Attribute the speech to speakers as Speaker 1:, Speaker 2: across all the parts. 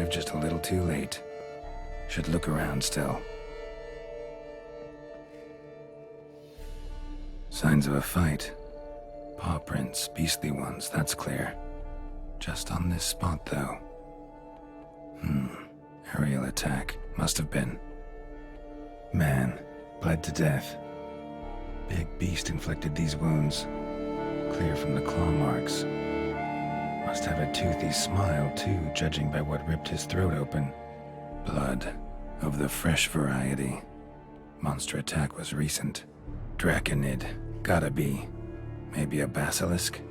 Speaker 1: arrived just a little too late. Should look around still. Signs of a fight. Paw prints, beastly ones, that's clear. Just on this spot, though. Aerial attack. Must have been. Man, bled to death. Big beast inflicted these wounds. Clear from the claw marks. Must have a toothy smile, too, judging by what ripped his throat open. Blood. Of the fresh variety. Monster attack was recent. Draconid. Gotta be. Maybe a basilisk?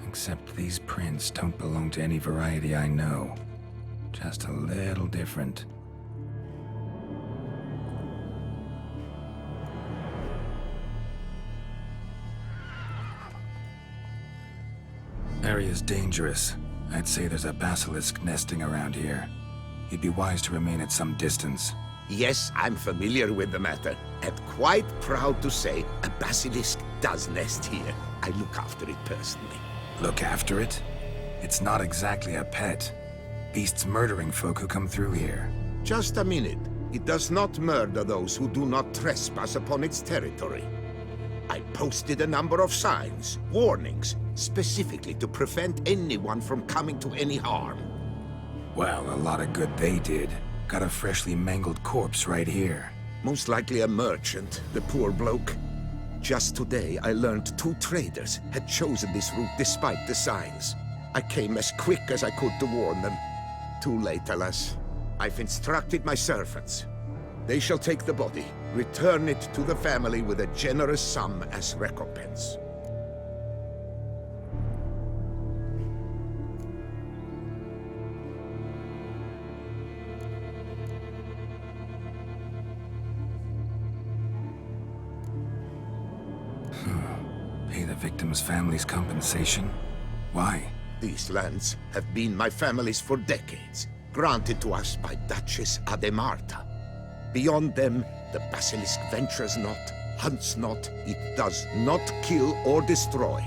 Speaker 1: Except these prints don't belong to any variety I know. Just a little different. Area's dangerous. I'd say there's a basilisk nesting around here. You'd be wise to remain at some distance.
Speaker 2: Yes, I'm familiar with the matter, and quite proud to say a basilisk does nest here. I look after it personally.
Speaker 1: Look after it? It's not exactly a pet. Beasts murdering folk who come through here.
Speaker 2: Just a minute. It does not murder those who do not trespass upon its territory. I posted a number of signs, warnings, specifically to prevent anyone from coming to any harm.
Speaker 1: Well, a lot of good they did. Got a freshly mangled corpse right here.
Speaker 2: Most likely a merchant, the poor bloke. Just today, I learned 2 traders had chosen this route despite the signs. I came as quick as I could to warn them. Too late, alas. I've instructed my servants. They shall take the body, return it to the family with a generous sum as recompense.
Speaker 1: Pay the victim's family's compensation? Why?
Speaker 2: These lands have been my family's for decades, granted to us by Duchess Ademarta. Beyond them, the basilisk ventures not, hunts not, it does not kill or destroy.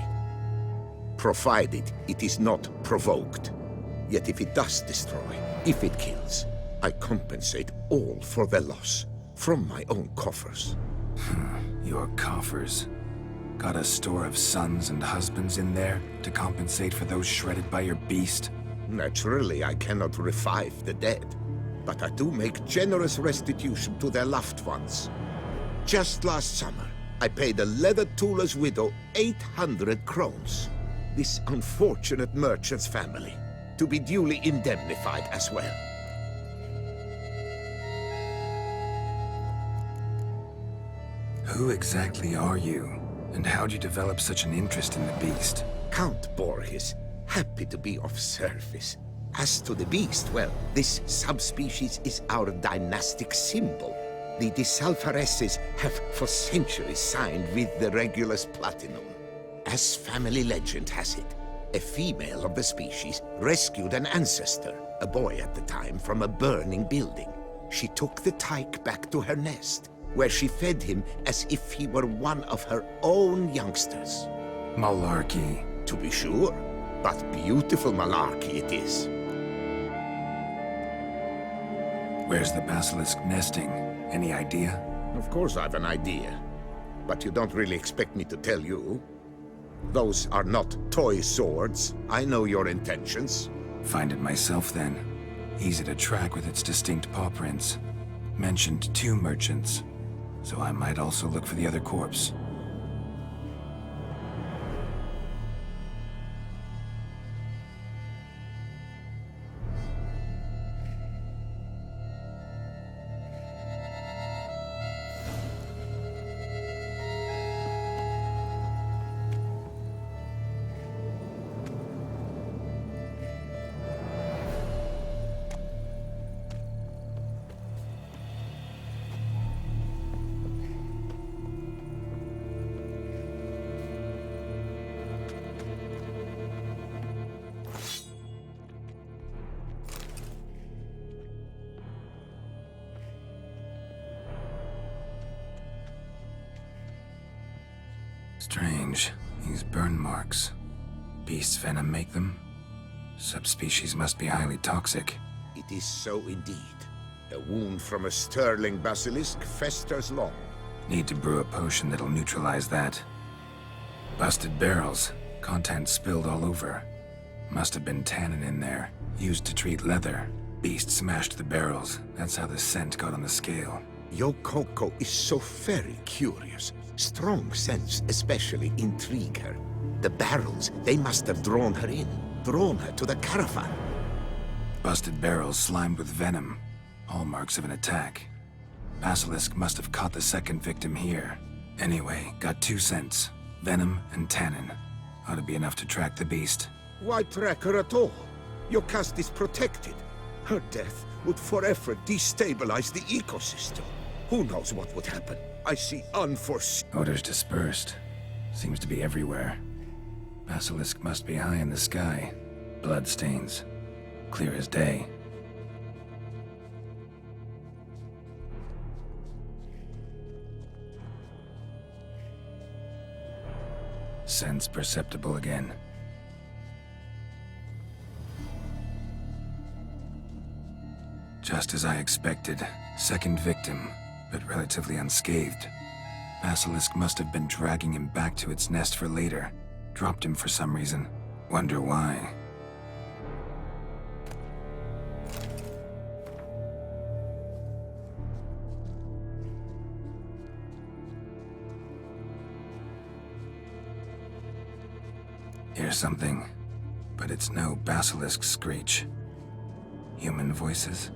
Speaker 2: Provided it is not provoked. Yet if it does destroy, if it kills, I compensate all for the loss, from my own coffers.
Speaker 1: Your coffers. Got a store of sons and husbands in there to compensate for those shredded by your beast?
Speaker 2: Naturally, I cannot revive the dead, but I do make generous restitution to their loved ones. Just last summer, I paid a leather tooler's widow 800 crowns. This unfortunate merchant's family, to be duly indemnified as well.
Speaker 1: Who exactly are you? And how'd you develop such an interest in the beast?
Speaker 2: Count Borges, happy to be of service. As to the beast, well, this subspecies is our dynastic symbol. The Disalfareses have for centuries signed with the Regulus Platinum. As family legend has it, a female of the species rescued an ancestor, a boy at the time, from a burning building. She took the tyke back to her nest, where she fed him as if he were one of her own youngsters.
Speaker 1: Malarkey.
Speaker 2: To be sure, but beautiful malarkey it is.
Speaker 1: Where's the basilisk nesting? Any idea?
Speaker 2: Of course I've an idea, but you don't really expect me to tell you. Those are not toy swords. I know your intentions.
Speaker 1: Find it myself then. Easy to track with its distinct paw prints. Mentioned 2 merchants, so I might also look for the other corpse. Strange. These burn marks. Beast's venom make them? Subspecies must be highly toxic.
Speaker 2: It It is so indeed. A wound from a sterling basilisk festers long.
Speaker 1: Need to brew a potion that'll neutralize that. Busted barrels. Contents spilled all over. Must have been tannin in there. Used to treat leather. Beast smashed the barrels. That's how the scent got on the scale.
Speaker 2: Yokoko is so very curious. Strong scents especially intrigue her. The barrels, they must have drawn her in. Drawn her to the caravan.
Speaker 1: Busted barrels slimed with venom. Hallmarks of an attack. Basilisk must have caught the second victim here. Anyway, got 2 scents. Venom and tannin. Ought to be enough to track the beast.
Speaker 2: Why track her at all? Your caste is protected. Her death would forever destabilize the ecosystem. Who knows what would happen? I see unforeseen...
Speaker 1: Odors dispersed. Seems to be everywhere. Basilisk must be high in the sky. Blood stains. Clear as day. Sense perceptible again. Just as I expected. Second victim, but relatively unscathed. Basilisk must have been dragging him back to its nest for later. Dropped him for some reason. Wonder why. Hear something, but it's no basilisk screech. Human voices?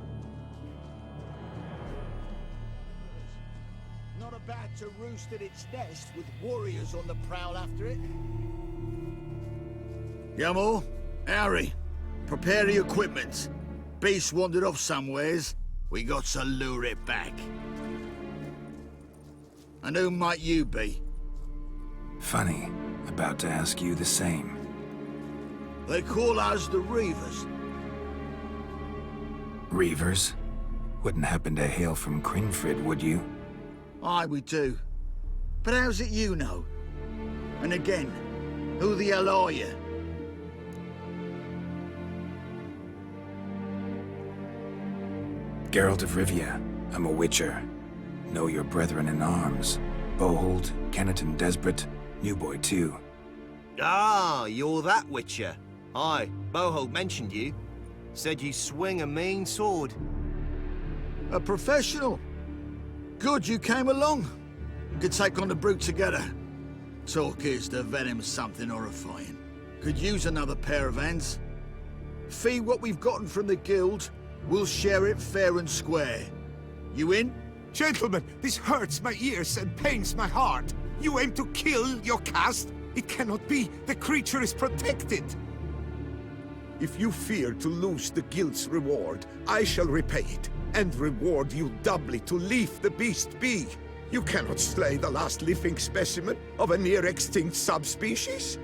Speaker 3: Not about to roost at its nest with warriors on the prowl after it.
Speaker 4: Yamo, Harry, prepare the equipment. Beast wandered off somewheres. We got to lure it back. And who might you be?
Speaker 1: Funny. About to ask you the same.
Speaker 4: They call us the Reavers.
Speaker 1: Reavers? Wouldn't happen to hail from Crinfrid, would you?
Speaker 4: Aye, we do. But how's it you know? And again, who the hell are you?
Speaker 1: Geralt of Rivia. I'm a witcher. Know your brethren in arms. Bohold, Kenneton Desperate, New Boy too.
Speaker 5: Ah, you're that Witcher. Aye, Bohold mentioned you. Said you swing a mean sword.
Speaker 4: A professional. Good you came along. Could take on the brute together. Talk is the venom's something horrifying. Could use another pair of hands. Fee what we've gotten from the guild, we'll share it fair and square. You in?
Speaker 2: Gentlemen, this hurts my ears and pains my heart. You aim to kill your caste? It cannot be. The creature is protected. If you fear to lose the guild's reward, I shall repay it, and reward you doubly to leave the beast be. You cannot slay the last living specimen of a near-extinct subspecies.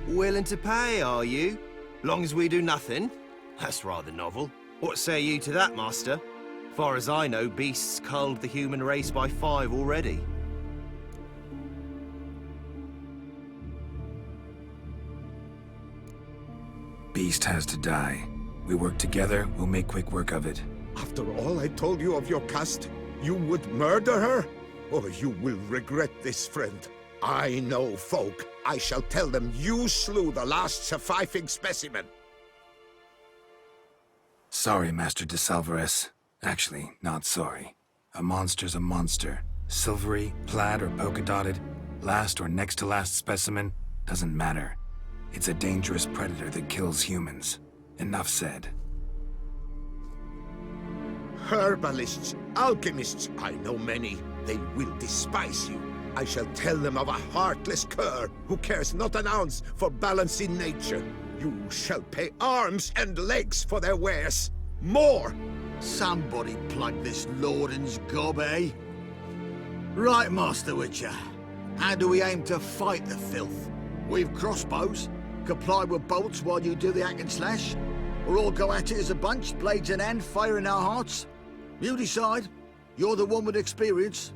Speaker 5: Willing to pay, are you? Long as we do nothing? That's rather novel. What say you to that, master? Far as I know, beasts culled the human race by 5 already.
Speaker 1: Beast has to die. We work together, we'll make quick work of it.
Speaker 2: After all I told you of your caste, you would murder her? Oh, you will regret this, friend. I know folk. I shall tell them you slew the last surviving specimen.
Speaker 1: Sorry, Master de Salvarez. Actually, not sorry. A monster's a monster. Silvery, plaid, or polka-dotted, last or next to last specimen, doesn't matter. It's a dangerous predator that kills humans. Enough said.
Speaker 2: Herbalists, alchemists, I know many. They will despise you. I shall tell them of a heartless cur who cares not an ounce for balance in nature. You shall pay arms and legs for their wares. More!
Speaker 4: Somebody plug this Lorden's gob, eh? Right, Master Witcher. How do we aim to fight the filth? We've crossbows. Comply with bolts while you do the hack and slash? Or all go at it as a bunch, blades in hand, fire in our hearts? You decide. You're the one with experience.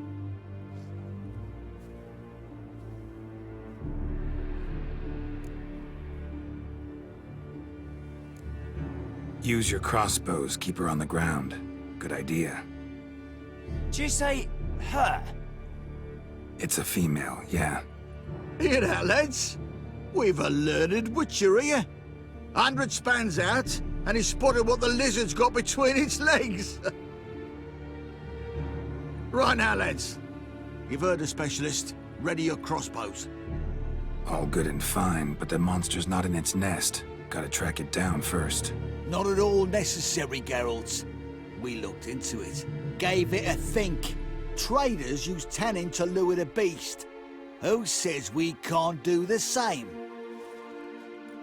Speaker 1: Use your crossbows, keep her on the ground. Good idea.
Speaker 6: Did you say her?
Speaker 1: It's a female, yeah.
Speaker 4: Hear that, lads? We've a learned witcher here. 100 spans out, and he spotted what the lizard's got between its legs. Right now, lads. You've heard the specialist. Ready your crossbows.
Speaker 1: All good and fine, but the monster's not in its nest. Gotta track it down first.
Speaker 3: Not at all necessary, Geralt. We looked into it. Gave it a think. Traders use tannin to lure the beast. Who says we can't do the same?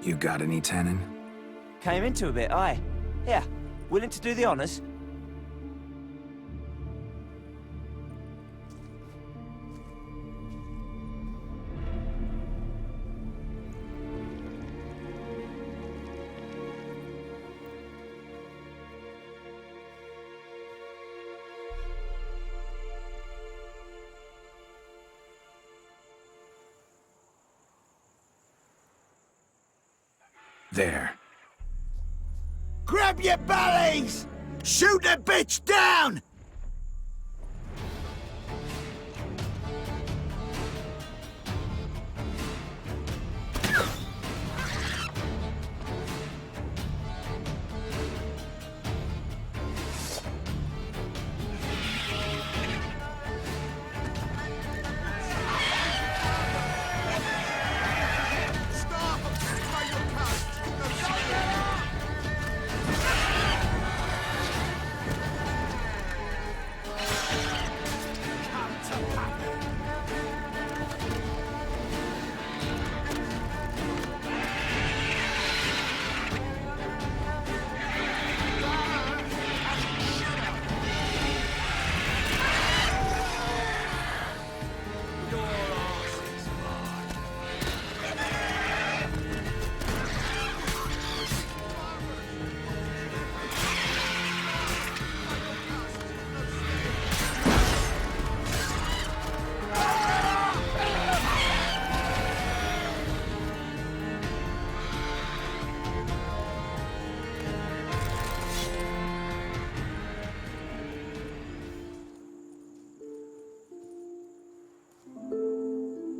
Speaker 1: You got any tannin?
Speaker 6: Came into a bit, aye. Yeah, willing to do the honours?
Speaker 1: There.
Speaker 4: Grab your bellies! Shoot the bitch down!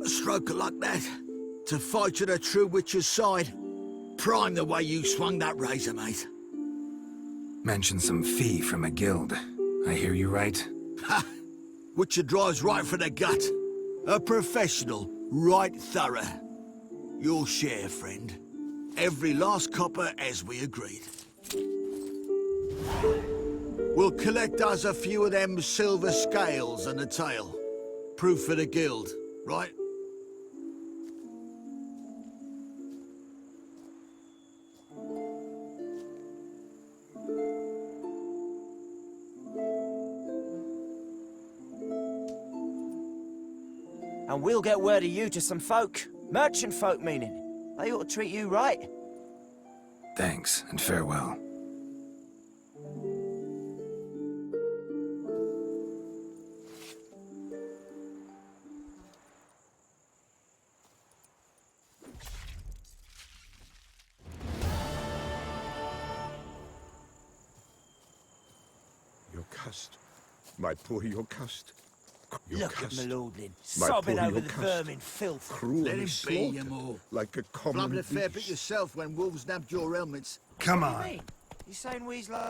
Speaker 4: A stroke like that. To fight at a true witcher's side. Prime the way you swung that razor, mate.
Speaker 1: Mentioned some fee from a guild. I hear you right?
Speaker 4: Ha! Witcher drives right for the gut. A professional, right thorough. Your share, friend. Every last copper as we agreed. We'll collect us a few of them silver scales and a tail. Proof for the guild, right?
Speaker 6: And we'll get word of you to some folk. Merchant folk, meaning. They ought to treat you right.
Speaker 1: Thanks, and farewell.
Speaker 2: Your cust. My poor Jocasta.
Speaker 6: Look at my lordling,
Speaker 2: My
Speaker 6: sobbing
Speaker 2: poor
Speaker 6: over the
Speaker 2: Jocasta.
Speaker 6: vermin filth.
Speaker 2: Cruelly
Speaker 4: Let him be,
Speaker 2: slaughtered,
Speaker 4: you more.
Speaker 2: like a common
Speaker 4: Blubbed a fair bit
Speaker 2: beast.
Speaker 4: yourself when wolves nabbed your helmets.
Speaker 1: Come
Speaker 6: What do
Speaker 1: on.
Speaker 6: you mean? You saying we's like...